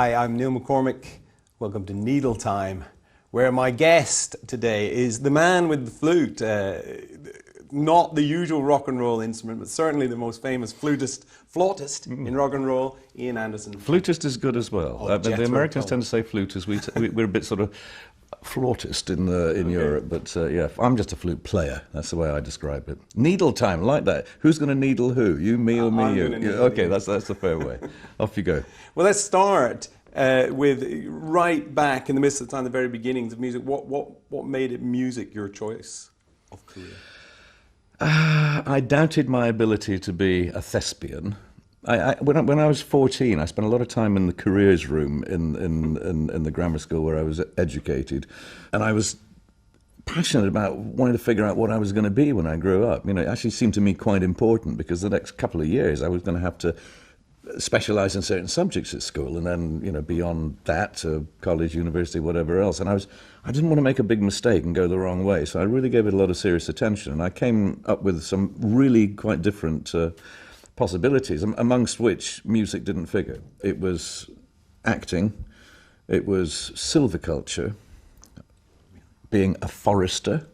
Hi, I'm Neil McCormick. Welcome to Needle Time, where my guest today is the man with the flute. Not the usual rock and roll instrument, but certainly the most famous flautist in rock and roll, Ian Anderson. Flutist is good as well. Oh, the Americans tend to say flutist. We're a bit sort of flautist in Europe, but yeah, I'm just a flute player. That's the way I describe it. Needle time, like that. Who's going to needle who? You, me, or me, you? Okay, that's the fair way. Off you go. Well, let's start with right back in the midst of the time, the very beginnings of music. What made it music your choice of career? I doubted my ability to be a thespian. When I was 14, I spent a lot of time in the careers room in the grammar school where I was educated, and I was passionate about wanting to figure out what I was going to be when I grew up. You know, it actually seemed to me quite important because the next couple of years I was going to have to specialize in certain subjects at school, and then, you know, beyond that to college, university, whatever else. And I didn't want to make a big mistake and go the wrong way, so I really gave it a lot of serious attention. And I came up with some really quite different possibilities, amongst which music didn't figure. It was acting, it was silviculture, being a forester.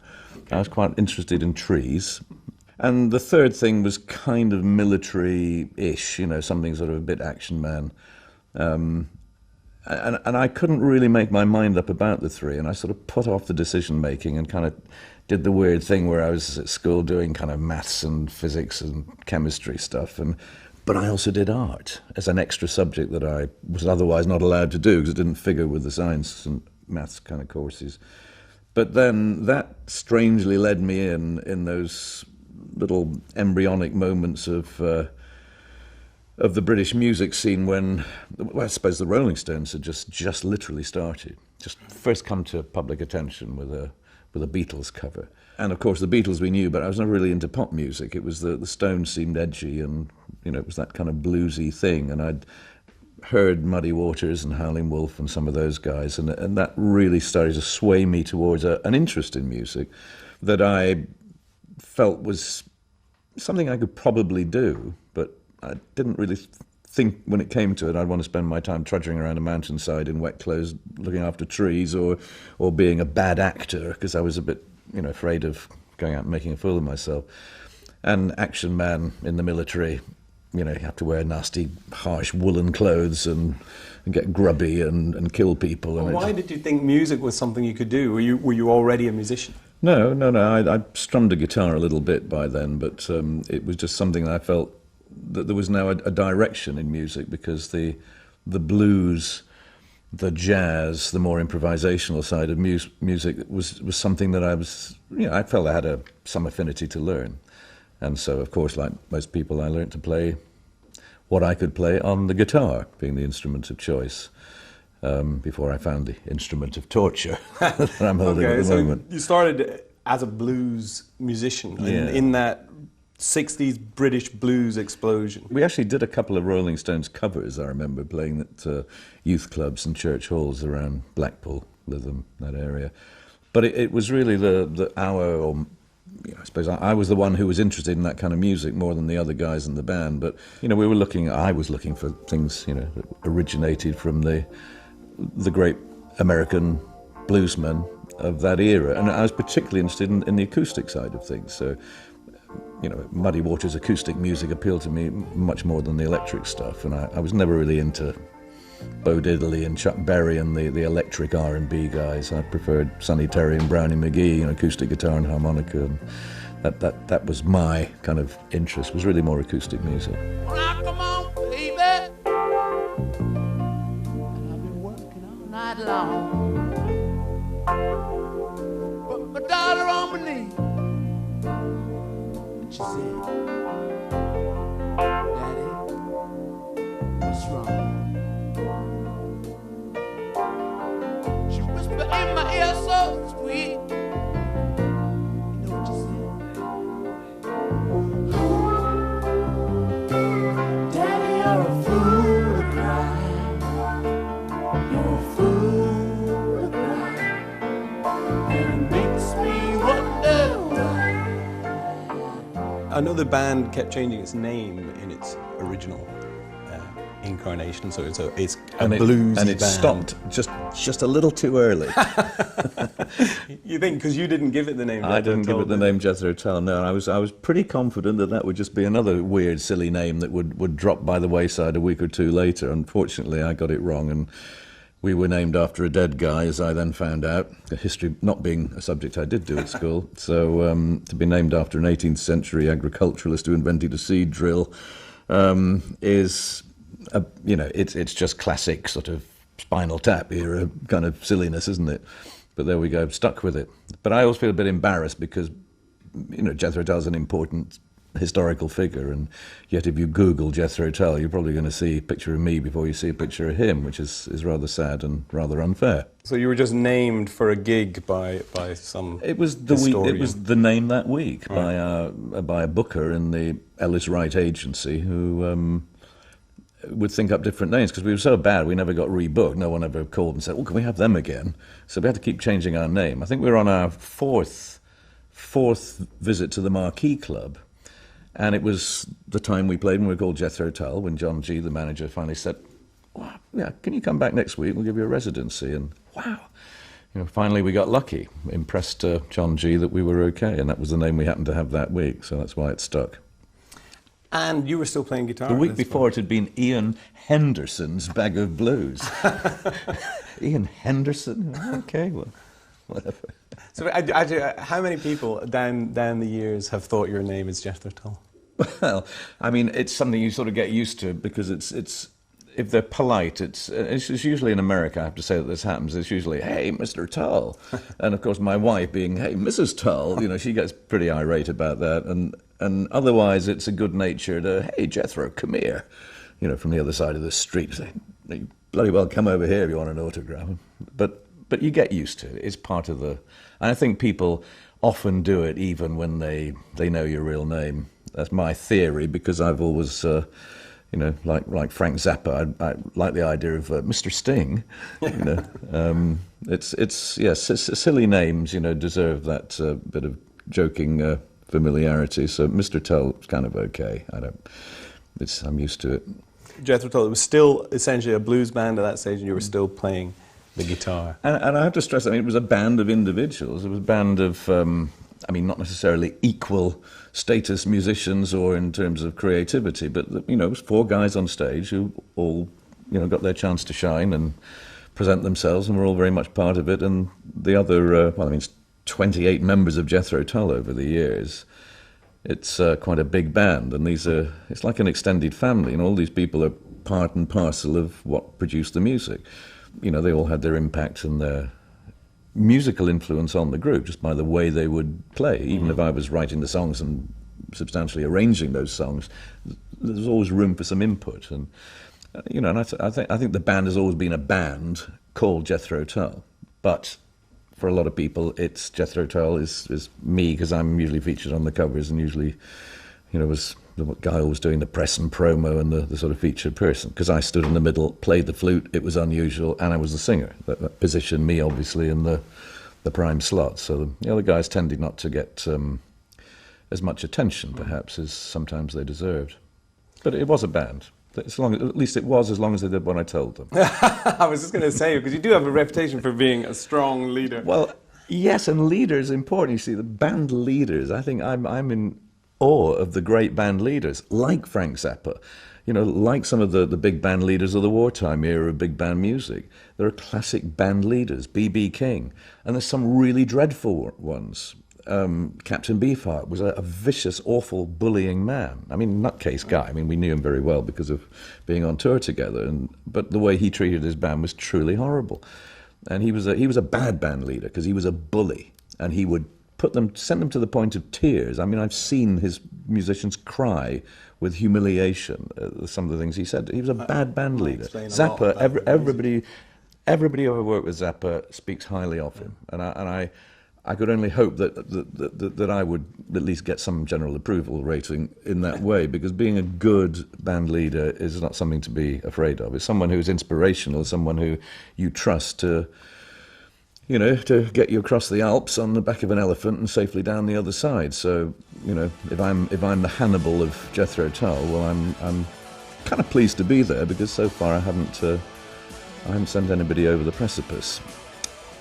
I was quite interested in trees. And the third thing was kind of military-ish, you know, something sort of a bit action man. And I couldn't really make my mind up about the three, and I sort of put off the decision-making and kind of did the weird thing where I was at school doing kind of maths and physics and chemistry stuff, but I also did art as an extra subject that I was otherwise not allowed to do because it didn't figure with the science and maths kind of courses. But then that strangely led me in those little embryonic moments of the British music scene when, well, I suppose the Rolling Stones had just literally started, just first come to public attention with a Beatles cover. And of course the Beatles we knew, but I was never really into pop music. It was the Stones seemed edgy, and, you know, it was that kind of bluesy thing. And I'd heard Muddy Waters and Howlin' Wolf and some of those guys, and that really started to sway me towards an interest in music that I felt was something I could probably do, but I didn't really think when it came to it I'd want to spend my time trudging around a mountainside in wet clothes looking after trees or being a bad actor, because I was a bit, you know, afraid of going out and making a fool of myself. And action man in the military, you know, you have to wear nasty, harsh woolen clothes and get grubby and kill people. Well, why did you think music was something you could do? Were you already a musician? No. I strummed a guitar a little bit by then, but it was just something that I felt that there was now a direction in music, because the blues, the jazz, the more improvisational side of music was something that I felt I had some affinity to learn. And so, of course, like most people, I learned to play what I could play on the guitar, being the instrument of choice, before I found the instrument of torture that I'm holding at the moment. You started as a blues musician in that 60s British blues explosion. We actually did a couple of Rolling Stones covers, I remember, playing at youth clubs and church halls around Blackpool, Lytham, that area. But it was really I suppose I was the one who was interested in that kind of music more than the other guys in the band. But, you know, I was looking for things, you know, that originated from the great American bluesmen of that era. And I was particularly interested in the acoustic side of things. So, you know, Muddy Waters' acoustic music appealed to me much more than the electric stuff. And I was never really into Bo Diddley and Chuck Berry and the electric R&B guys. I preferred Sonny Terry and Brownie McGhee, you know, acoustic guitar and harmonica. And that was my kind of interest, was really more acoustic music. Well, come on, baby. And I've been working all night long. Put my dollar on my knee. And she said, Daddy, what's wrong? She whispered in my ear so sweet. You know what she said? Daddy, you're a fool to cry. You're a fool to cry. And it makes me wonder why. I know the band kept changing its name in its original incarnation, so it's bluesy and it band. stopped just a little too early. You think because you didn't give it the name? I didn't give it the name Jethro Tull. No, I was pretty confident that would just be another weird, silly name that would drop by the wayside a week or two later. Unfortunately, I got it wrong, and we were named after a dead guy, as I then found out. History not being a subject I did do at school, so to be named after an 18th century agriculturalist who invented a seed drill is, it's just classic sort of Spinal Tap era kind of silliness, isn't it? But there we go, stuck with it. But I always feel a bit embarrassed because, Jethro Tull's an important historical figure, and yet if you Google Jethro Tull, you're probably going to see a picture of me before you see a picture of him, which is rather sad and rather unfair. So you were just named for a gig by some It was the historian. week. It was the name that week by a booker in the Ellis Wright agency who would think up different names because we were so bad we never got rebooked. No one ever called and said, "Oh, can we have them again?" So we had to keep changing our name. I think we were on our fourth visit to the Marquee Club. And it was the time we played when we were called Jethro Tull, when John G., the manager, finally said, "Wow, yeah, can you come back next week? We'll give you a residency." And wow, finally we got lucky, impressed John G. that we were okay, and that was the name we happened to have that week, so that's why it stuck. And you were still playing guitar? The week at this before it had been Ian Henderson's Bag of Blues. Ian Henderson? Okay, well, whatever. So how many people down the years have thought your name is Jethro Tull? Well, I mean, it's something you sort of get used to because it's if they're polite, it's usually in America, I have to say that this happens, it's usually, "Hey, Mr. Tull." And of course my wife being, "Hey, Mrs. Tull," she gets pretty irate about that. And otherwise it's a good-natured, "Hey, Jethro, come here," from the other side of the street. Say, "You bloody well come over here if you want an autograph." But you get used to it. It's part of the... And I think people often do it even when they know your real name. That's my theory, because I've always, like Frank Zappa, I like the idea of Mr. Sting. Silly names, deserve that bit of joking familiarity. So Mr. Tull is kind of okay. I'm used to it. Jethro Tull, it was still essentially a blues band at that stage, and you were still playing the guitar. And I have to stress, it was a band of individuals. It was a band of, not necessarily equal status musicians or in terms of creativity, but, it was four guys on stage who all, got their chance to shine and present themselves, and were all very much part of it. And the other, it's 28 members of Jethro Tull over the years. It's quite a big band, and it's like an extended family, and all these people are part and parcel of what produced the music. They all had their impact and their musical influence on the group just by the way they would play. Even if I was writing the songs and substantially arranging those songs, there's always room for some input. And I think the band has always been a band called Jethro Tull. But for a lot of people, it's Jethro Tull is me, because I'm usually featured on the covers and usually, was the guy always doing the press and promo and the sort of featured person, because I stood in the middle, played the flute, it was unusual, and I was the singer. That positioned me, obviously, in the prime slot. So the other guys tended not to get as much attention, perhaps, as sometimes they deserved. But it was a band. At least it was, as long as they did what I told them. I was just going to say, because you do have a reputation for being a strong leader. Well, yes, and leader is important. You see, the band leaders, I think I'm in awe of the great band leaders, like Frank Zappa, like some of the big band leaders of the wartime era of big band music. There are classic band leaders, B.B. King, and there's some really dreadful ones. Captain Beefheart was a vicious, awful, bullying man. Nutcase guy. We knew him very well because of being on tour together, but the way he treated his band was truly horrible. And he was a bad band leader because he was a bully, and he would send them to the point of tears. I've seen his musicians cry with humiliation. Some of the things he said. He was a bad band leader. Zappa, everybody who ever worked with Zappa speaks highly of him, and I could only hope that I would at least get some general approval rating in that way, because being a good band leader is not something to be afraid of. It's someone who's inspirational, someone who you trust to get you across the Alps on the back of an elephant and safely down the other side. So, if I'm the Hannibal of Jethro Tull, well, I'm kind of pleased to be there, because so far I haven't I haven't sent anybody over the precipice,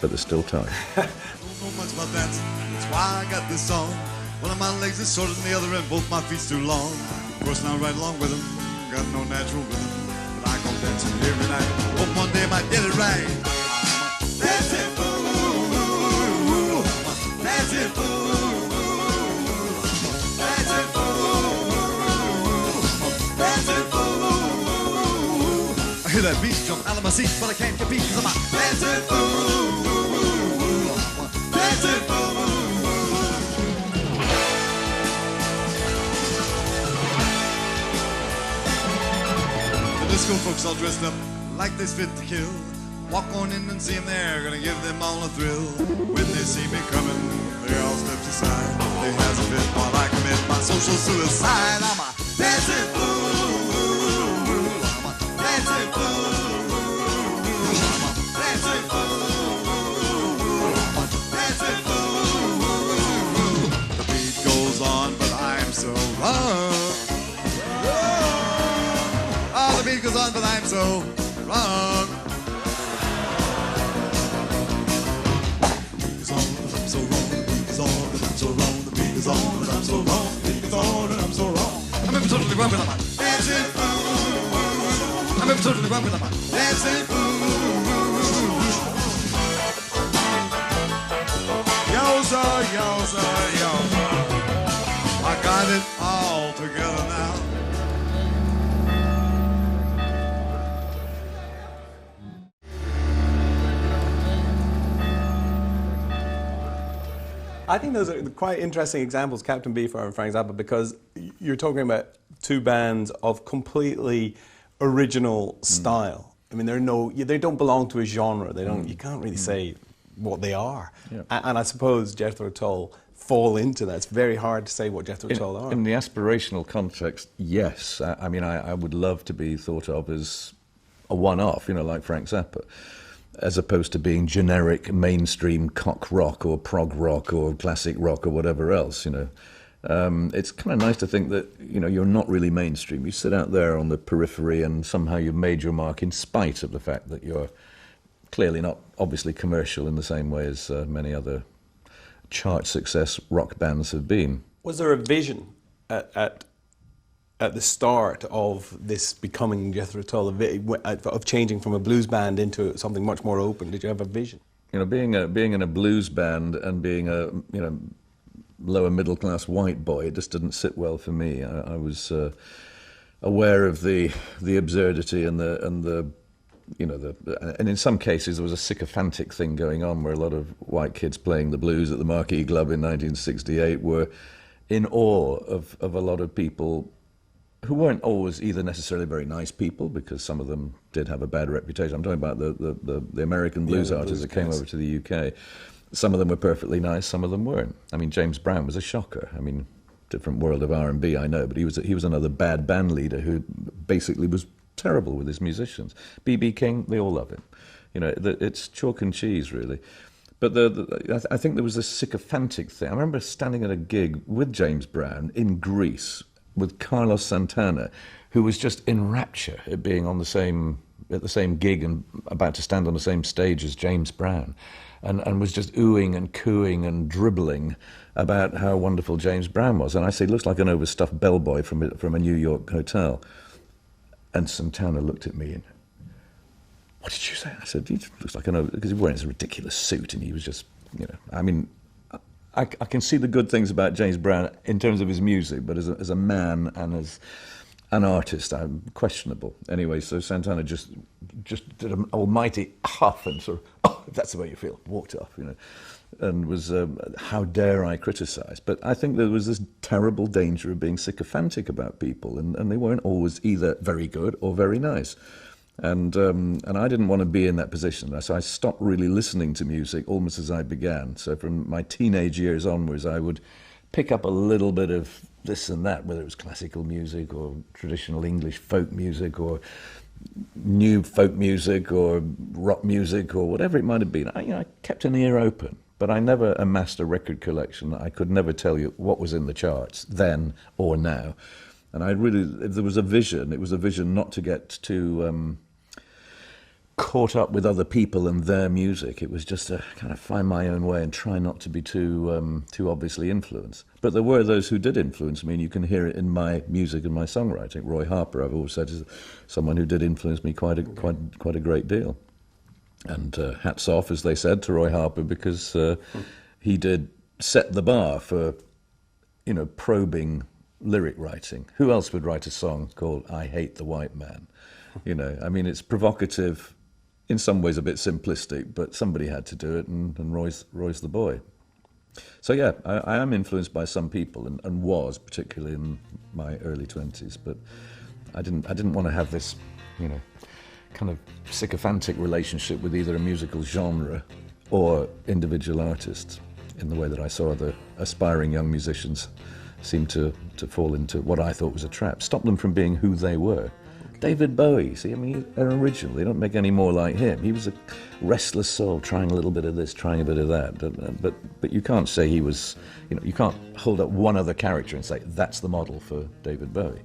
but there's still time. Don't know much about dancing, that's why I got this song. One of my legs is shorter than the other and both my feet's too long. Of course, now right along with them, got no natural rhythm. But I go dancing every night, hope one day I might get it right. Dancing fool, dancing fool, dancing fool, dancing fool. I hear that beat jump out of my seat, but I can't compete 'cause I'm a dancing fool, dancing fool. Disco folks all dressed up like they's fit to kill. Walk on in and see them there, gonna give them all a thrill. When they see me coming, they all step aside. They has a fit while I commit my social suicide. I'm a dancing fool. I'm a dancing fool. I'm a dancing fool. I'm a dancing fool. The beat goes on, but I'm so wrong. The beat goes on, but I'm so wrong. The beat is on, but I'm so wrong. The beat is on, but I'm so wrong. The beat is on, but I'm so wrong. The beat is on, and I'm so wrong. I'm ever totally wrong, but I'm a dancing fool. I'm ever totally wrong, but I'm a dancing fool. Yo, sir, yo, sir, yo, sir. I got it all together now. I think those are quite interesting examples, Captain Beefheart and Frank Zappa, because you're talking about two bands of completely original style. I mean, they don't belong to a genre. They don't. You can't really say what they are. Yeah. And I suppose Jethro Tull fall into that. It's very hard to say what Jethro Tull are. In the aspirational context, yes. I mean, I would love to be thought of as a one-off, like Frank Zappa, as opposed to being generic mainstream cock rock or prog rock or classic rock or whatever else, It's kind of nice to think that, you're not really mainstream. You sit out there on the periphery and somehow you've made your mark in spite of the fact that you're clearly not obviously commercial in the same way as many other chart success rock bands have been. Was there a vision at the start of this becoming Jethro Tull, of changing from a blues band into something much more open? Did you have a vision? Being in a blues band and being a lower middle class white boy, it just didn't sit well for me. I was aware of the absurdity and in some cases there was a sycophantic thing going on where a lot of white kids playing the blues at the Marquee Club in 1968 were in awe of a lot of people who weren't always either necessarily very nice people, because some of them did have a bad reputation. I'm talking about the American blues artists that came over to the UK. Some of them were perfectly nice, some of them weren't. I mean, James Brown was a shocker. I mean, different world of R&B, I know, but he was another bad band leader who basically was terrible with his musicians. B.B. King, they all love him. It's chalk and cheese, really. But I think there was this sycophantic thing. I remember standing at a gig with James Brown in Greece with Carlos Santana, who was just in rapture at being at the same gig and about to stand on the same stage as James Brown, and was just oohing and cooing and dribbling about how wonderful James Brown was. And I said, looks like an overstuffed bellboy from a New York hotel. And Santana looked at me and, what did you say? I said, he looks like because he was wearing this ridiculous suit and he was just, I mean, I can see the good things about James Brown in terms of his music, but as a man and as an artist, I'm questionable. Anyway, so Santana just did an almighty huff and sort of, oh, if that's the way you feel, walked off, and was, how dare I criticize? But I think there was this terrible danger of being sycophantic about people, and they weren't always either very good or very nice. And I didn't want to be in that position, so I stopped really listening to music almost as I began. So from my teenage years onwards, I would pick up a little bit of this and that, whether it was classical music or traditional English folk music or new folk music or rock music or whatever it might have been. I kept an ear open, but I never amassed a record collection. I could never tell you what was in the charts then or now. And if there was a vision, it was a vision not to get too caught up with other people and their music. It was just to kind of find my own way and try not to be too obviously influenced. But there were those who did influence me, and you can hear it in my music and my songwriting. Roy Harper, I've always said, is someone who did influence me quite a great deal. And hats off, as they said, to Roy Harper, because he did set the bar for, probing lyric writing. Who else would write a song called "I Hate the White Man"? It's provocative, in some ways a bit simplistic, but somebody had to do it, and Roy's the boy. So yeah, I am influenced by some people, and was, particularly in my early 20s, but I didn't want to have this, kind of sycophantic relationship with either a musical genre or individual artists, in the way that I saw other aspiring young musicians seem to fall into what I thought was a trap. Stop them from being who they were. David Bowie, see, he's an original. They don't make any more like him. He was a restless soul, trying a little bit of this, trying a bit of that. But you can't say he was, you can't hold up one other character and say, that's the model for David Bowie.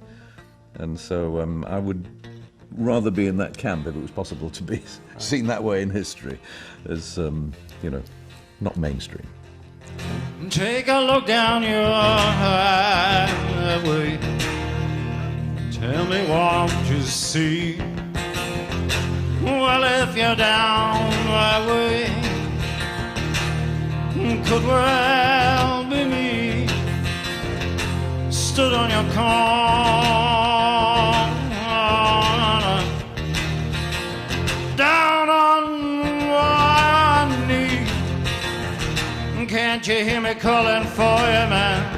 And so I would rather be in that camp, if it was possible to be seen that way in history, as, not mainstream. Take a look down your highway. Tell me what you see. Well, if you're down my way, could well be me. Stood on your corner, down on one knee. Can't you hear me calling for you, man?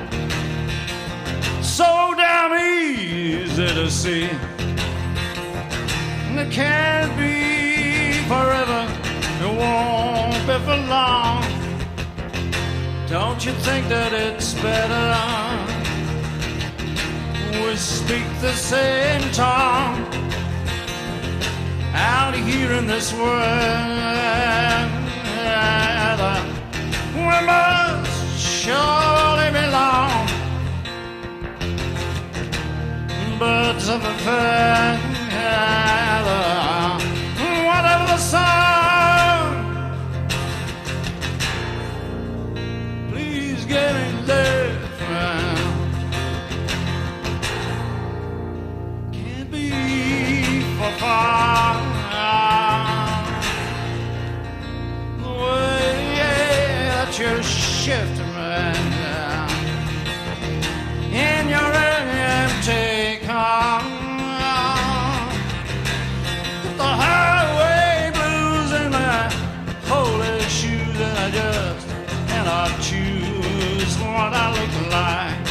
So damn easy to see. It can't be forever, it won't be for long. Don't you think that it's better we speak the same tongue out here in this world? We must surely belong. Birds of a feather, whatever the song. Please get me different. Can't be for far. The way that you're shifting right now in your empty. Got the highway blues in my holy shoes, and I just cannot choose what I look like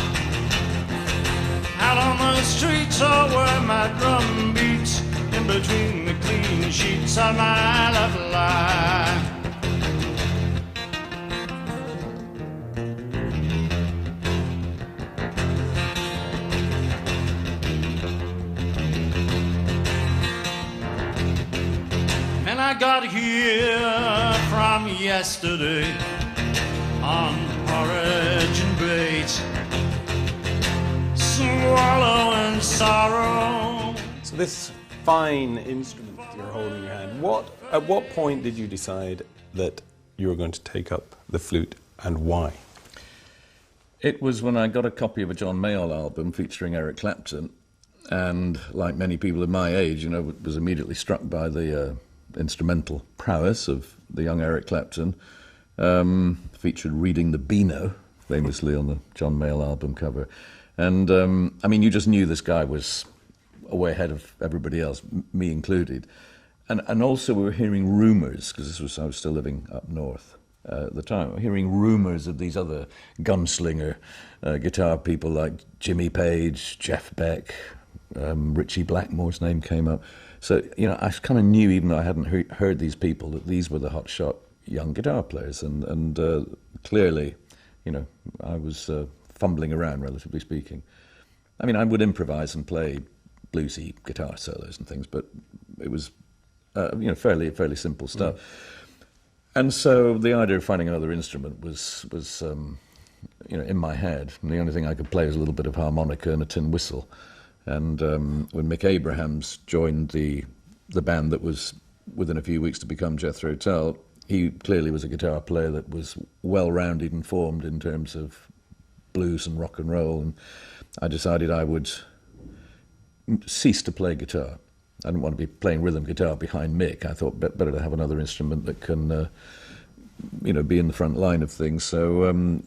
out on the streets, or where my drum beats in between the clean sheets of my left eye. I got here from yesterday on porridge and bait, swallowing sorrow. So this fine instrument that you're holding in your hand, at what point did you decide that you were going to take up the flute, and why? It was when I got a copy of a John Mayall album featuring Eric Clapton, and like many people of my age, was immediately struck by the instrumental prowess of the young Eric Clapton, featured reading the Beano, famously on the John Mayall album cover. And, you just knew this guy was way ahead of everybody else, me included. And also we were hearing rumours, because I was still living up north at the time, hearing rumours of these other gunslinger guitar people like Jimmy Page, Jeff Beck, Ritchie Blackmore's name came up. So, I kind of knew, even though I hadn't heard these people, that these were the hotshot young guitar players. And clearly, I was fumbling around, relatively speaking. I would improvise and play bluesy guitar solos and things, but it was, fairly simple stuff. And so the idea of finding another instrument was in my head. And the only thing I could play was a little bit of harmonica and a tin whistle. And when Mick Abrahams joined the band that was within a few weeks to become Jethro Tull, he clearly was a guitar player that was well-rounded and formed in terms of blues and rock and roll, and I decided I would cease to play guitar. I didn't want to be playing rhythm guitar behind Mick. I thought better to have another instrument that can, be in the front line of things. So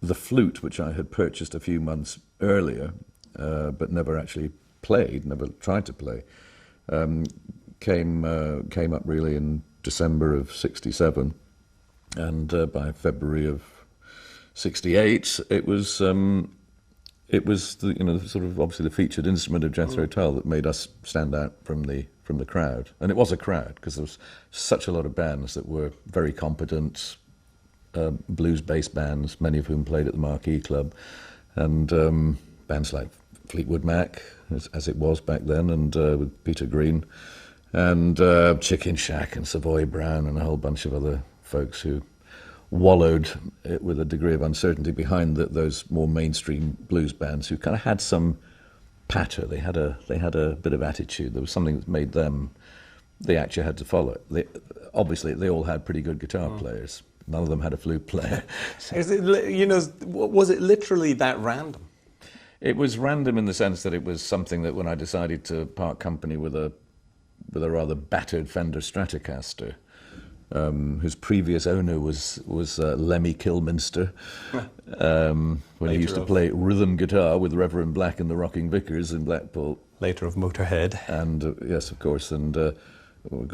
the flute, which I had purchased a few months earlier, but never actually played, never tried to play, came up really in December of '67, and by February of '68, it was the sort of obviously the featured instrument of Jethro Tull that made us stand out from the crowd, and it was a crowd because there was such a lot of bands that were very competent blues-based bands, many of whom played at the Marquee Club, and bands like Fleetwood Mac, as it was back then, and with Peter Green, and Chicken Shack and Savoy Brown and a whole bunch of other folks who wallowed it with a degree of uncertainty behind those more mainstream blues bands who kind of had some patter. They had a bit of attitude. There was something that made them. They actually had to follow it. Obviously, they all had pretty good guitar players. None of them had a flute player. Is it, was it literally that random? It was random in the sense that it was something that when I decided to part company with a rather battered Fender Stratocaster, whose previous owner was Lemmy Kilminster, when he used to play rhythm guitar with Reverend Black and the Rocking Vicars in Blackpool. Later of Motorhead. And yes, of course, and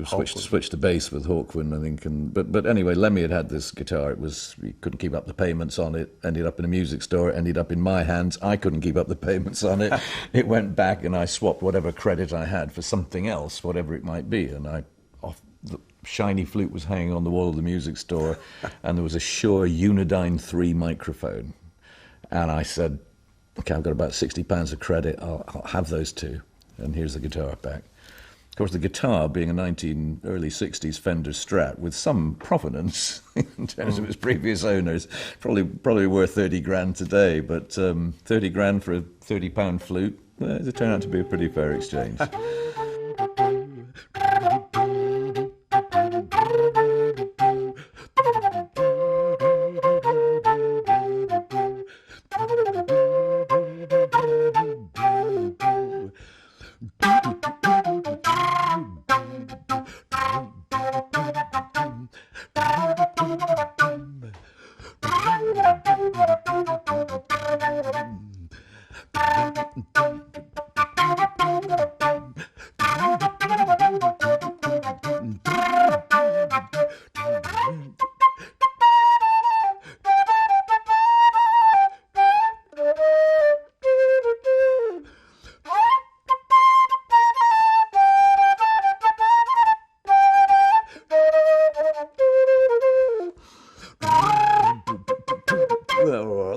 switched to bass with Hawkwind, I think. But anyway, Lemmy had this guitar. He couldn't keep up the payments on it. Ended up in a music store. Ended up in my hands. I couldn't keep up the payments on it. It went back, and I swapped whatever credit I had for something else, whatever it might be. And the shiny flute was hanging on the wall of the music store, and there was a Shure Unidyne 3 microphone. And I said, "Okay, I've got about £60 of credit. I'll have those two." And here's the guitar back. Of course, the guitar, being a early 60s Fender Strat, with some provenance in terms of its previous owners, probably worth 30 grand today, but 30 grand for a £30 flute, it turned out to be a pretty fair exchange.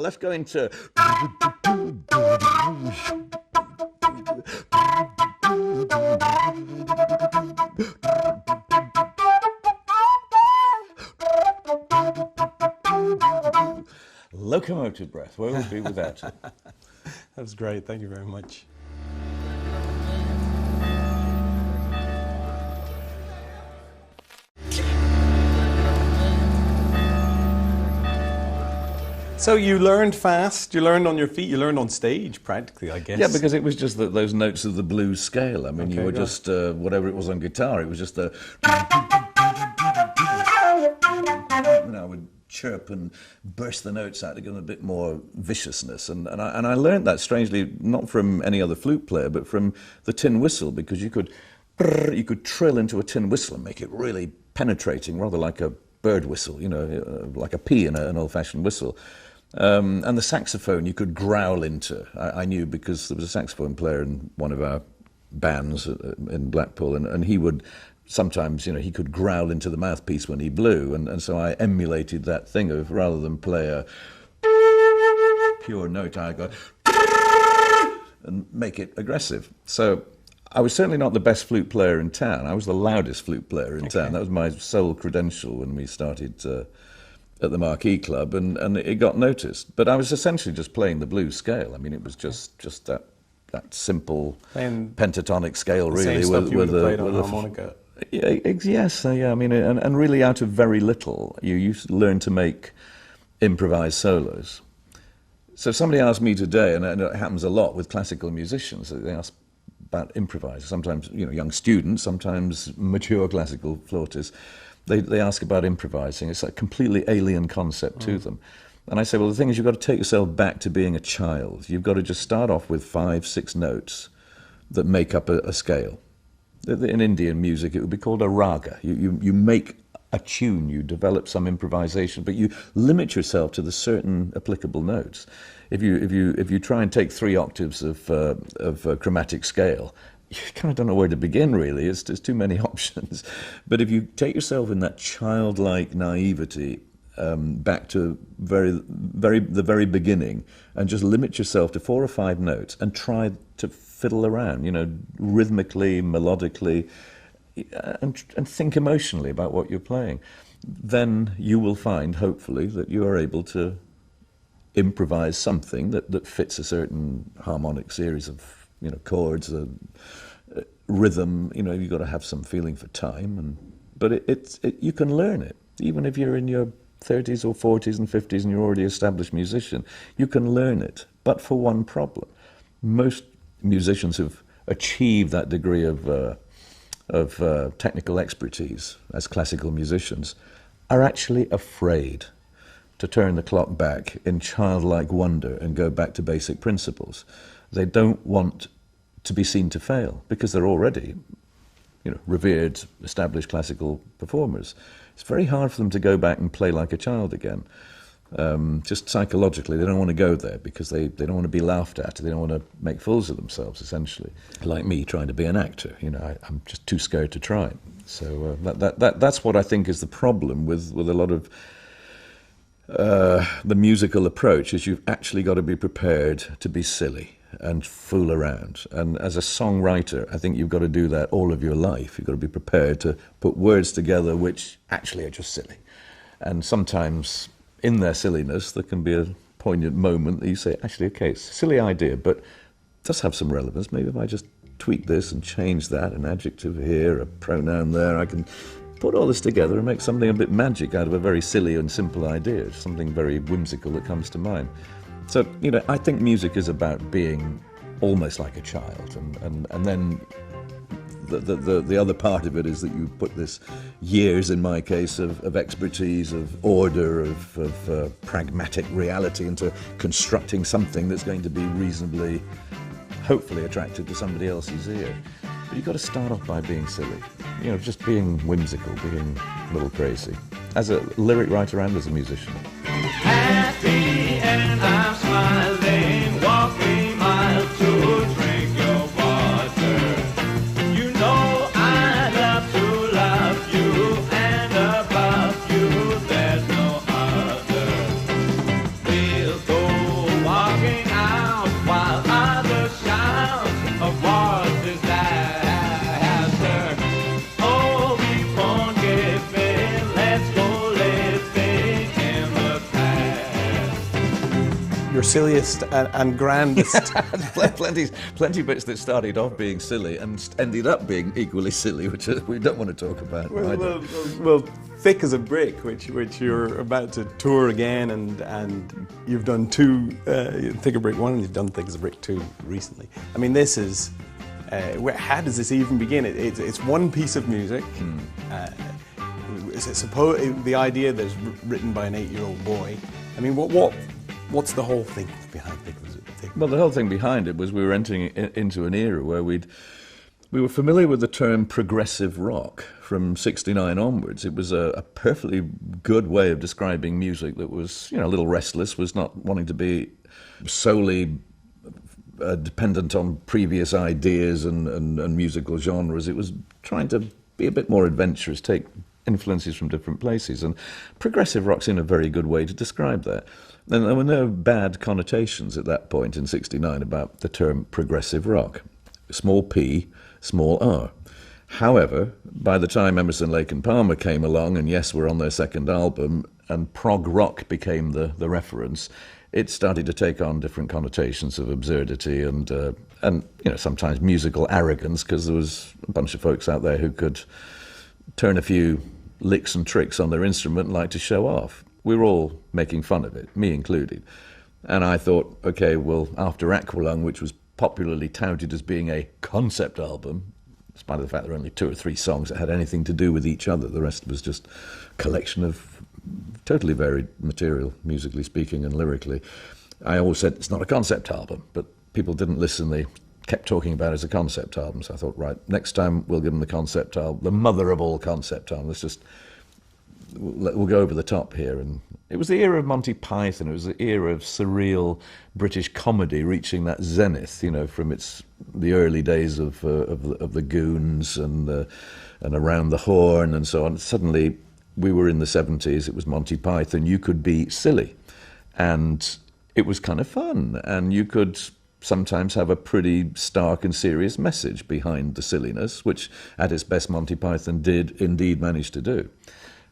Let's go into... Locomotive breath, where would we be without it? That was great, thank you very much. So you learned fast, you learned on your feet, you learned on stage practically, I guess. Yeah, because it was just those notes of the blues scale. I mean, you were just, whatever it was on guitar, it was just a... I would chirp and burst the notes out to give them a bit more viciousness. And I learned that, strangely, not from any other flute player, but from the tin whistle, because you could trill into a tin whistle and make it really penetrating, rather like a bird whistle, like a pea in an old-fashioned whistle. And the saxophone you could growl into. I knew because there was a saxophone player in one of our bands in Blackpool, and he would sometimes, he could growl into the mouthpiece when he blew, and so I emulated that thing of, rather than play a pure note, I go and make it aggressive. So I was certainly not the best flute player in town. I was the loudest flute player in town. That was my sole credential when we started at the Marquee Club, and it got noticed. But I was essentially just playing the blues scale. I mean, it was just that simple pentatonic scale, really. Same stuff you would have played on harmonica. Yes, yeah. I mean, and really, out of very little, you learn to make improvised solos. So, if somebody asked me today, and it happens a lot with classical musicians, they ask about improvise. Sometimes, young students, sometimes mature classical flautists, they ask about improvising. It's a completely alien concept to them. And I say, well, the thing is, you've got to take yourself back to being a child. You've got to just start off with 5, 6 notes that make up a scale. In Indian music, it would be called a raga. You make a tune, you develop some improvisation, but you limit yourself to the certain applicable notes. If you try and take 3 octaves of a chromatic scale, you kind of don't know where to begin, really. There's too many options. But if you take yourself in that childlike naivety back to the very beginning, and just limit yourself to 4 or 5 notes and try to fiddle around, rhythmically, melodically, and think emotionally about what you're playing, then you will find, hopefully, that you are able to improvise something that fits a certain harmonic series of chords, rhythm. You've got to have some feeling for time, but you can learn it, even if you're in your 30s or 40s and 50s and you're already an established musician. You can learn it, but for one problem. Most musicians who've achieved that degree of technical expertise as classical musicians are actually afraid to turn the clock back in childlike wonder and go back to basic principles. They don't want to be seen to fail because they're already, revered, established classical performers. It's very hard for them to go back and play like a child again. Just psychologically, they don't want to go there because they don't want to be laughed at. They don't want to make fools of themselves, essentially. Like me trying to be an actor, I'm just too scared to try. So that's what I think is the problem with a lot of the musical approach, is you've actually got to be prepared to be silly and fool around. And as a songwriter, I think you've got to do that all of your life. You've got to be prepared to put words together which actually are just silly. And sometimes in their silliness, there can be a poignant moment that you say, actually, okay, it's a silly idea, but it does have some relevance. Maybe if I just tweak this and change that, an adjective here, a pronoun there, I can put all this together and make something a bit magic out of a very silly and simple idea, something very whimsical that comes to mind. So, I think music is about being almost like a child, and then the other part of it is that you put this years, in my case, of expertise, of order, of pragmatic reality into constructing something that's going to be reasonably, hopefully, attractive to somebody else's ear. But you've got to start off by being silly, just being whimsical, being a little crazy, as a lyric writer and as a musician. Happy and I'm smiling, walking miles to drink your water. You know I love to love you, and above you there's no other. We'll go walking out while others shout of what's disaster. Oh, we forgive, let's go living in the past. Your silliest and grandest. Plenty bits that started off being silly and ended up being equally silly, which we don't want to talk about. Well, Thick as a Brick, which you're about to tour again, and you've done 2, Thick as a Brick 1, and you've done Thick as a Brick 2 recently. I mean, this is, how does this even begin? It's one piece of music. The idea that it's written by an 8-year-old boy. I mean, what's the whole thing behind Thick as a Brick? Well, the whole thing behind it was we were entering into an era where we were familiar with the term progressive rock from '69 onwards. It was a perfectly good way of describing music that was, a little restless, was not wanting to be solely dependent on previous ideas and musical genres. It was trying to be a bit more adventurous, take influences from different places. And progressive rock's in a very good way to describe that. And there were no bad connotations at that point in '69 about the term progressive rock. Small p, small r. However, by the time Emerson, Lake and Palmer came along, and yes, we're on their second album, and prog rock became the reference, it started to take on different connotations of absurdity and sometimes musical arrogance, because there was a bunch of folks out there who could turn a few licks and tricks on their instrument and like to show off. We were all making fun of it, me included. And I thought, okay, well, after Aqualung, which was popularly touted as being a concept album, despite the fact there were only 2 or 3 songs that had anything to do with each other, the rest was just a collection of totally varied material, musically speaking and lyrically. I always said it's not a concept album, but people didn't listen. They kept talking about it as a concept album. So I thought, right, next time we'll give them the concept album, the mother of all concept albums. We'll go over the top here. And it was the era of Monty Python. It was the era of surreal British comedy reaching that zenith, you know, from the early days of the Goons and Around the Horn and so on. Suddenly, we were in the 70s. It was Monty Python. You could be silly, and it was kind of fun. And you could sometimes have a pretty stark and serious message behind the silliness, which at its best Monty Python did indeed manage to do.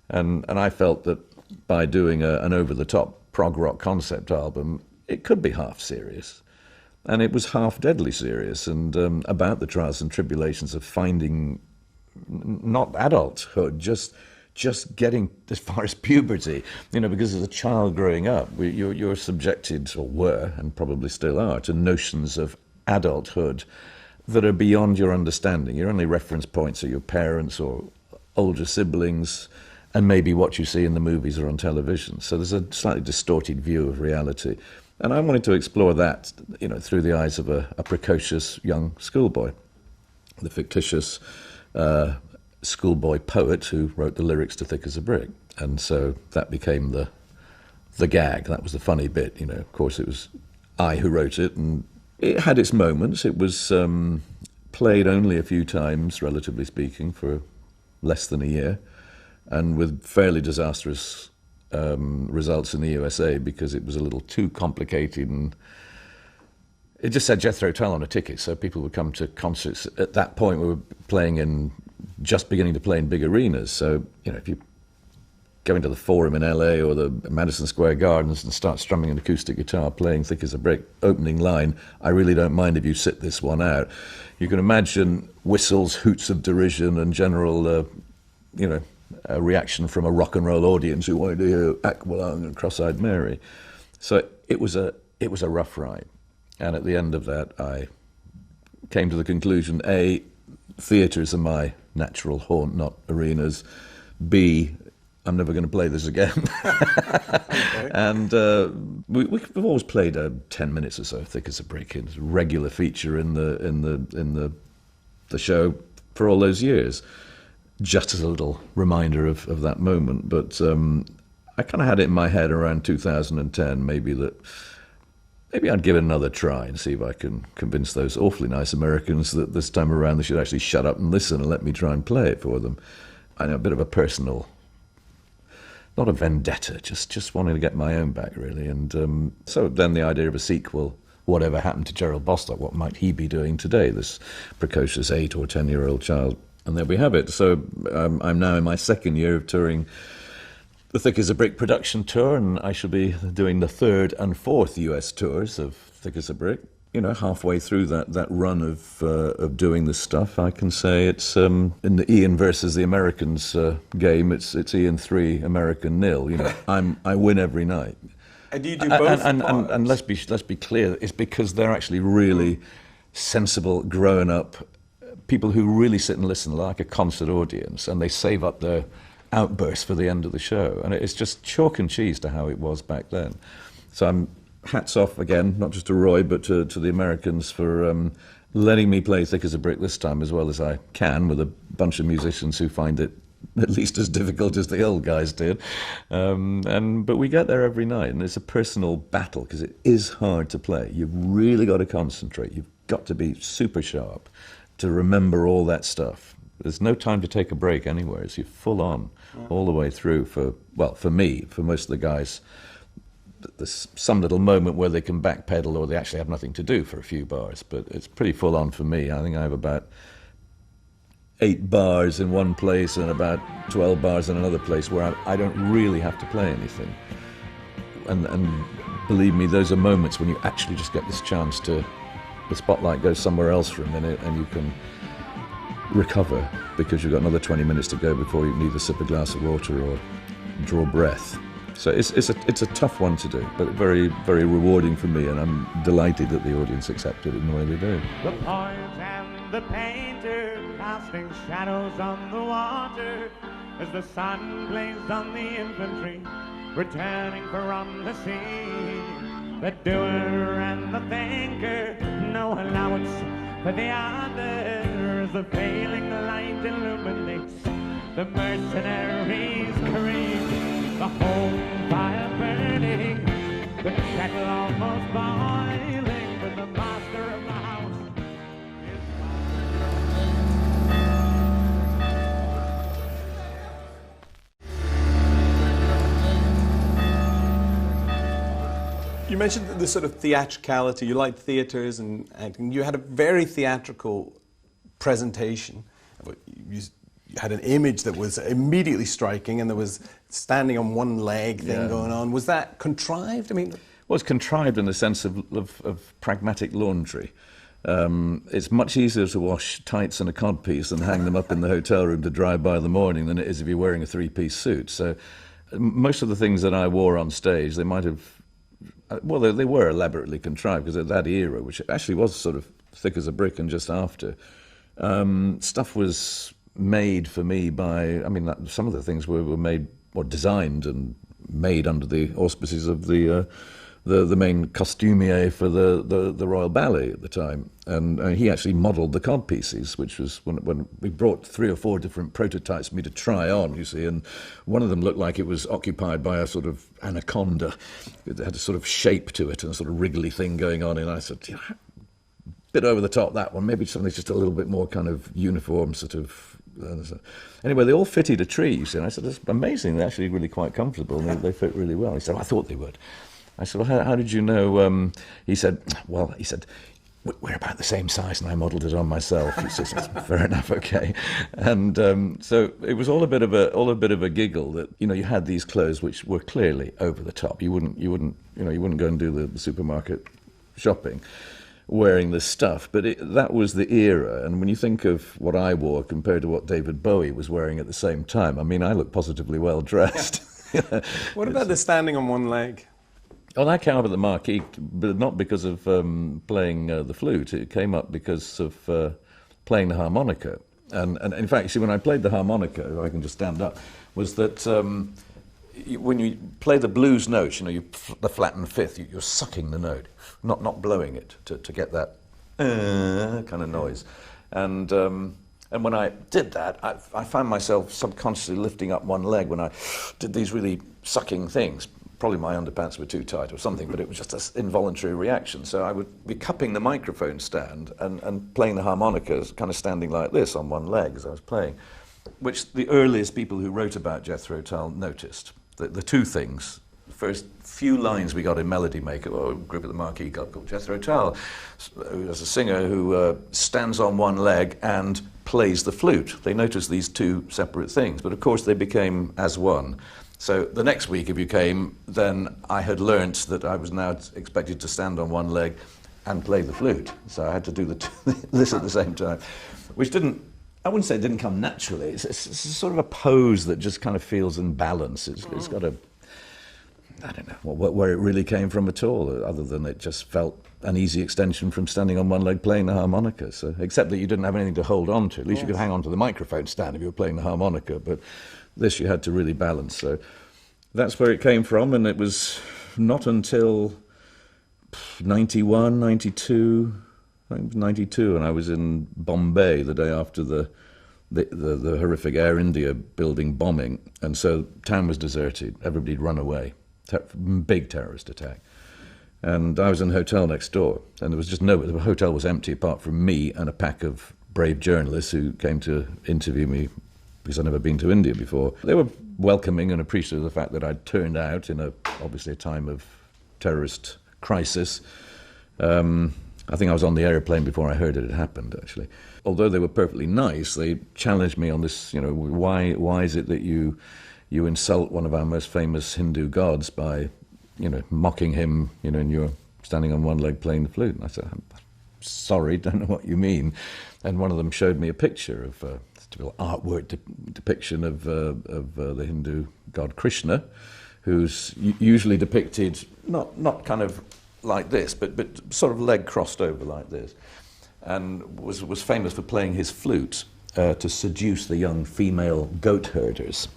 And I felt that by doing an over-the-top prog rock concept album, it could be half serious. And it was half deadly serious, and about the trials and tribulations of finding not adulthood, just getting as far as puberty, you know, because as a child growing up, you're subjected, or were, and probably still are, to notions of adulthood that are beyond your understanding. Your only reference points are your parents or older siblings, and maybe what you see in the movies or on television. So there's a slightly distorted view of reality. And I wanted to explore that, you know, through the eyes of a precocious young schoolboy, the fictitious schoolboy poet who wrote the lyrics to Thick as a Brick. And so that became the gag. That was the funny bit, you know. Of course, it was I who wrote it, and it had its moments. It was played only a few times, relatively speaking, for less than a year, and with fairly disastrous results in the USA because it was a little too complicated, and it just said Jethro Tull on a ticket, so people would come to concerts. At that point, we were just beginning to play in big arenas. So, you know, if you go into the Forum in LA or the Madison Square Gardens and start strumming an acoustic guitar, playing Thick as a Brick, opening line, I really don't mind if you sit this one out. You can imagine whistles, hoots of derision, and general, a reaction from a rock and roll audience who wanted to hear Aqualung and Cross-Eyed Mary. So it was a rough ride. And at the end of that, I came to the conclusion, A, theatres are my natural haunt, not arenas. B, I'm never going to play this again. Okay. And we've always played 10 minutes or so, Thick as a Brick. It's a regular feature in the show for all those years. Just as a little reminder of that moment. But I kind of had it in my head around 2010, maybe I'd give it another try and see if I can convince those awfully nice Americans that this time around they should actually shut up and listen and let me try and play it for them. I know, a bit of a personal, not a vendetta, just wanting to get my own back, really. And so then the idea of a sequel, whatever happened to Gerald Bostock, what might he be doing today, this precocious 8 or 10-year-old child? And there we have it. So I'm now in my second year of touring the Thick as a Brick production tour, and I shall be doing the 3rd and 4th US tours of Thick as a Brick. You know, halfway through that run of doing this stuff, I can say it's in the Ian versus the Americans game. It's Ian 3, American 0. You know, I win every night. And do you do both? And let's be clear, it's because they're actually really sensible, grown up people who really sit and listen like a concert audience, and they save up their outbursts for the end of the show. And it's just chalk and cheese to how it was back then. So I'm hats off again, not just to Roy, but to the Americans for letting me play Thick as a Brick this time as well as I can, with a bunch of musicians who find it at least as difficult as the old guys did. But we get there every night, and it's a personal battle because it is hard to play. You've really got to concentrate. You've got to be super sharp to remember all that stuff. There's no time to take a break anywhere. So you're full on all the way through for me, for most of the guys, there's some little moment where they can backpedal or they actually have nothing to do for a few bars, but it's pretty full on for me. I think I have about 8 bars in one place and about 12 bars in another place where I don't really have to play anything. And believe me, those are moments when you actually just get this chance to, the spotlight goes somewhere else for a minute and you can recover. because you've got another 20 minutes to go before you need a sip a glass of water or draw breath. So it's a tough one to do, but very, very rewarding for me, and I'm delighted that the audience accepted it in the way they do. The poet and the painter casting shadows on the water as the sun blazed on the infantry returning from the sea. The doer and the thinker, no allowance for the others. The failing light illuminates the mercenaries' creed. The home fire burning, the kettle almost boiling, but the master of the house is You mentioned the sort of theatricality. You liked theatres and acting. You had a very theatrical presentation. You had an image that was immediately striking, and there was standing on one leg thing going on. Was that contrived? I mean, well, it's contrived in the sense of pragmatic laundry. It's much easier to wash tights and a codpiece and hang them up in the hotel room to dry by the morning than it is if you're wearing a three-piece suit. So most of the things that I wore on stage, they might have... Well, they were elaborately contrived, because at that era, which actually was sort of thick as a brick and just after, stuff was made for me by... I mean, some of the things were made or designed and made under the auspices of the main costumier for the Royal Ballet at the time, and he actually modelled the codpieces, which was when we brought 3 or 4 different prototypes for me to try on, you see, and one of them looked like it was occupied by a sort of anaconda. It had a sort of shape to it and a sort of wriggly thing going on, and I said, bit over the top, that one, maybe something just a little bit more kind of uniform, sort of... Anyway, they all fitted a tree, you see, and I said, that's amazing, they're actually really quite comfortable, and they fit really well. He said, I thought they would. I said, well, how did you know? He said, we're about the same size, and I modelled it on myself. He says, fair enough, okay. And so it was all a bit of a giggle that, you know, you had these clothes which were clearly over the top. You wouldn't go and do the supermarket shopping wearing this stuff, but that was the era. And when you think of what I wore compared to what David Bowie was wearing at the same time, I mean, I look positively well dressed. What about the standing on one leg? Oh, that came up at the Marquee, but not because of playing the flute. It came up because of playing the harmonica. And in fact, you see, when I played the harmonica, if I can just stand up, was that when you play the blues notes, you know, the flattened fifth, you're sucking the note, not blowing it to get that kind of noise. And when I did that, I found myself subconsciously lifting up one leg when I did these really sucking things. Probably my underpants were too tight or something, but it was just an involuntary reaction. So I would be cupping the microphone stand and playing the harmonicas, kind of standing like this on one leg as I was playing, which the earliest people who wrote about Jethro Tull noticed. The two things. The first few lines we got in Melody Maker, or a group at the Marquee Club called Jethro Tull, who's a singer who stands on one leg and plays the flute. They noticed these two separate things, but of course they became as one. So the next week, if you came, then I had learnt that I was now expected to stand on one leg and play the flute. So I had to do this at the same time, which I wouldn't say it didn't come naturally. It's sort of a pose that just kind of feels in balance. It's got I don't know where it really came from at all, other than it just felt an easy extension from standing on one leg playing the harmonica. So, except that you didn't have anything to hold on to. At least you could hang on to the microphone stand if you were playing the harmonica, but this you had to really balance. So that's where it came from, and it was not until 91, 92, I think it was 92, and I was in Bombay the day after the horrific Air India building bombing, and so town was deserted. Everybody had run away. Big terrorist attack. And I was in a hotel next door, and there was just nobody. The hotel was empty apart from me and a pack of brave journalists who came to interview me because I'd never been to India before. They were welcoming and appreciative of the fact that I'd turned out in obviously a time of terrorist crisis. I think I was on the airplane before I heard it had happened, actually. Although they were perfectly nice, they challenged me on this, you know, why is it that you insult one of our most famous Hindu gods by, you know, mocking him, you know, and you're standing on one leg playing the flute? And I said, I'm sorry, don't know what you mean. And one of them showed me a picture of typical artwork depiction of the Hindu god Krishna, who's usually depicted not kind of like this, but sort of leg crossed over like this, and was famous for playing his flute to seduce the young female goat herders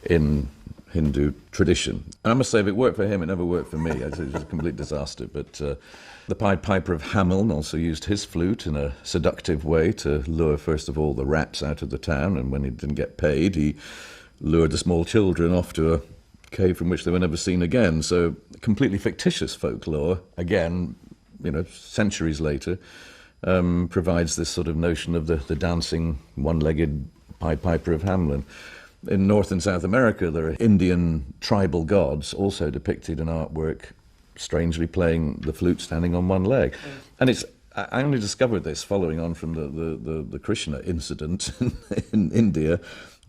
in Hindu tradition. And I must say, if it worked for him, it never worked for me. It was a complete disaster. But the Pied Piper of Hamelin also used his flute in a seductive way to lure, first of all, the rats out of the town, and when he didn't get paid, he lured the small children off to a cave from which they were never seen again. So completely fictitious folklore, again, centuries later, provides this sort of notion of the dancing one-legged Pied Piper of Hamelin. In North and South America, there are Indian tribal gods also depicted in artwork, strangely playing the flute standing on one leg. And I only discovered this following on from the Krishna incident in India,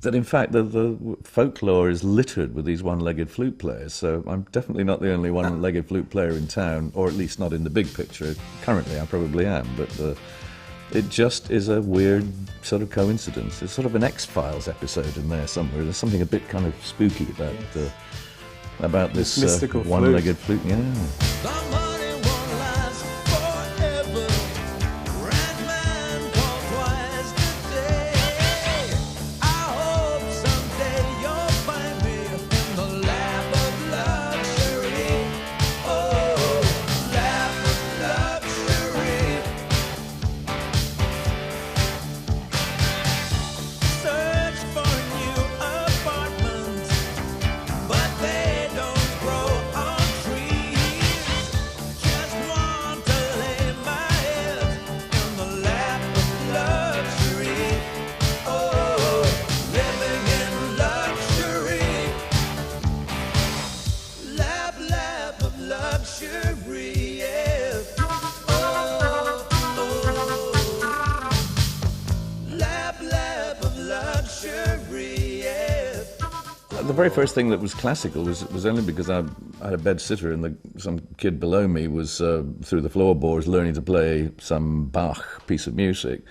that in fact the folklore is littered with these one-legged flute players. So I'm definitely not the only one-legged flute player in town, or at least not in the big picture. Currently I probably am, but it just is a weird sort of coincidence. There's sort of an X-Files episode in there somewhere. There's something a bit kind of spooky about this mystical one-legged flute. Yeah. The very first thing that was classical was only because I had a bed sitter, and some kid below me was through the floorboards learning to play some Bach piece of music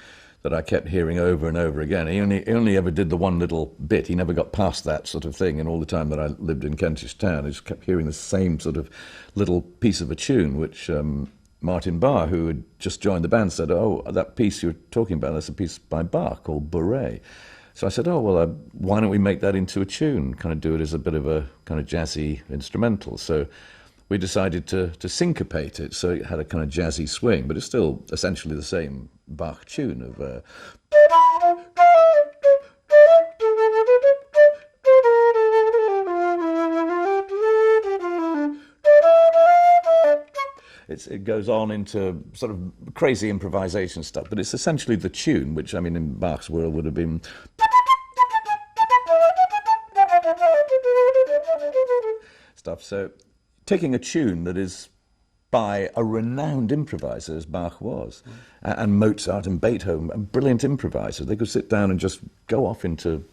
that I kept hearing over and over again. He only ever did the one little bit. He never got past that sort of thing. And all the time that I lived in Kentish Town, I just kept hearing the same sort of little piece of a tune, which Martin Barr, who had just joined the band, said, "Oh, that piece you're talking about, that's a piece by Bach called Bourrée." So I said, "Oh, well, why don't we make that into a tune, kind of do it as a bit of a kind of jazzy instrumental?" So we decided to syncopate it, so it had a kind of jazzy swing, but it's still essentially the same Bach tune of... It goes on into sort of crazy improvisation stuff, but it's essentially the tune, which, I mean, in Bach's world would have been... stuff. So taking a tune that is by a renowned improviser, as Bach was, and Mozart and Beethoven, and brilliant improvisers, they could sit down and just go off into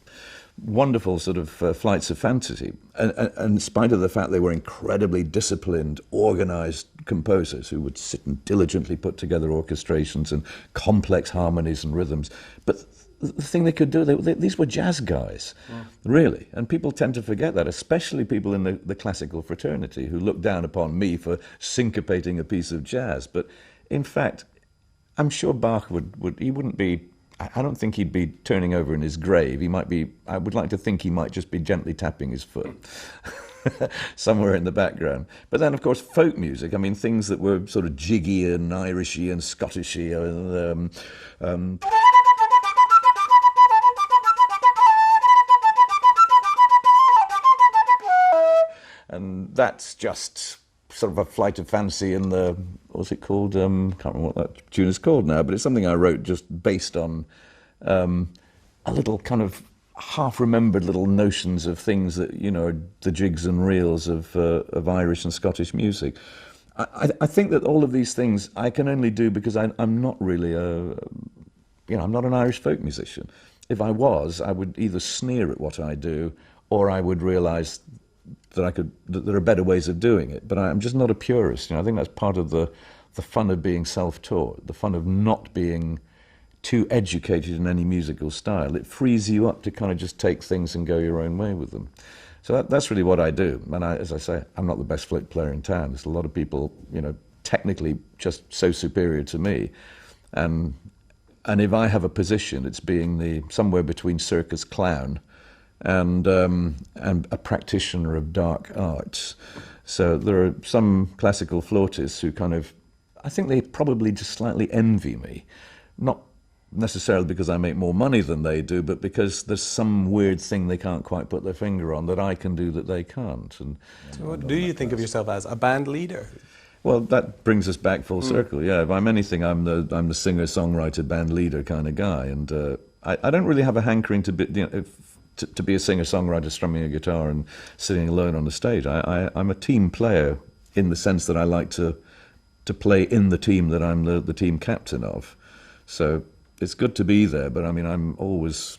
wonderful sort of flights of fantasy. And in spite of the fact they were incredibly disciplined, organized composers who would sit and diligently put together orchestrations and complex harmonies and rhythms. But the thing they could do, these were jazz guys, really. And people tend to forget that, especially people in the classical fraternity who look down upon me for syncopating a piece of jazz. But in fact, I'm sure Bach he wouldn't be, I don't think he'd be turning over in his grave. He might be, I would like to think he might just be gently tapping his foot somewhere in the background. But then, of course, folk music, I mean, things that were sort of jiggy and Irishy and Scottishy and... and that's just sort of a flight of fancy in the, what's it called? Can't remember what that tune is called now, but it's something I wrote just based on a little kind of half-remembered little notions of things that, you know, the jigs and reels of Irish and Scottish music. I think that all of these things I can only do because I'm not really I'm not an Irish folk musician. If I was, I would either sneer at what I do, or I would realise that there are better ways of doing it. But I'm just not a purist. You know, I think that's part of the fun of being self-taught, the fun of not being too educated in any musical style. It frees you up to kind of just take things and go your own way with them. So that's really what I do. And as I say, I'm not the best flute player in town. There's a lot of people, you know, technically just so superior to me. And if I have a position, it's being somewhere between circus clown and a practitioner of dark arts. So there are some classical flautists who kind of, I think they probably just slightly envy me. Not necessarily because I make more money than they do, but because there's some weird thing they can't quite put their finger on that I can do that they can't. And so what do you think of yourself as? A band leader? Well, that brings us back full circle. Yeah, if I'm anything, I'm the singer, songwriter, band leader kind of guy. And I don't really have a hankering to be, you know, to be a singer, songwriter, strumming a guitar and sitting alone on the stage. I'm a team player in the sense that I like to play in the team that I'm the team captain of. So it's good to be there, but I mean, I'm always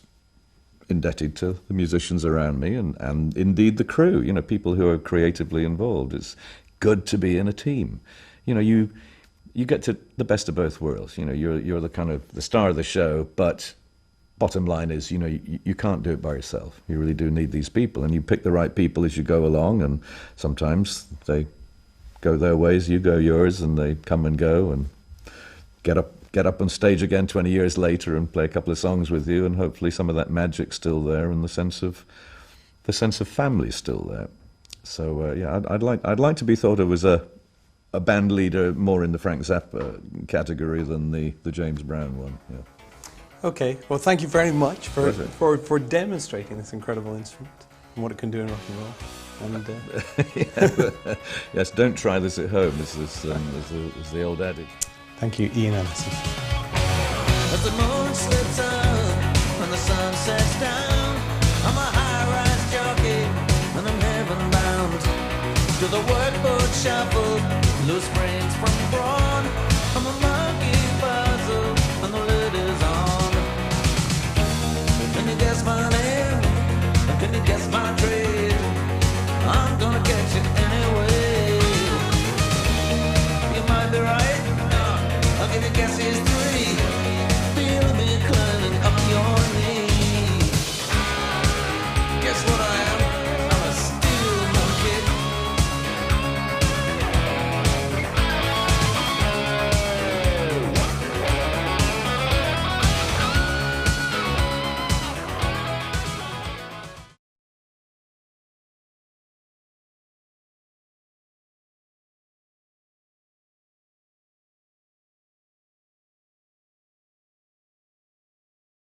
indebted to the musicians around me and indeed the crew, you know, people who are creatively involved. It's good to be in a team. You know, you get to the best of both worlds. You know, you're the kind of the star of the show, but bottom line is, you know, you can't do it by yourself. You really do need these people, and you pick the right people as you go along, and sometimes they go their ways, you go yours, and they come and go and get up on stage again 20 years later and play a couple of songs with you, and hopefully some of that magic's still there and the sense of family's still there. So yeah, I'd like to be thought of as a band leader more in the Frank Zappa category than the James Brown one. Yeah. Okay, well, thank you very much for demonstrating this incredible instrument and what it can do in rock and roll. And, yeah, yes, don't try this at home, is the old adage. Thank you, Ian Anderson. As the moon slips out and the sun sets down, I'm a high-rise jockey and I'm heaven bound. To the workboat shuffle, loose springs from brawn.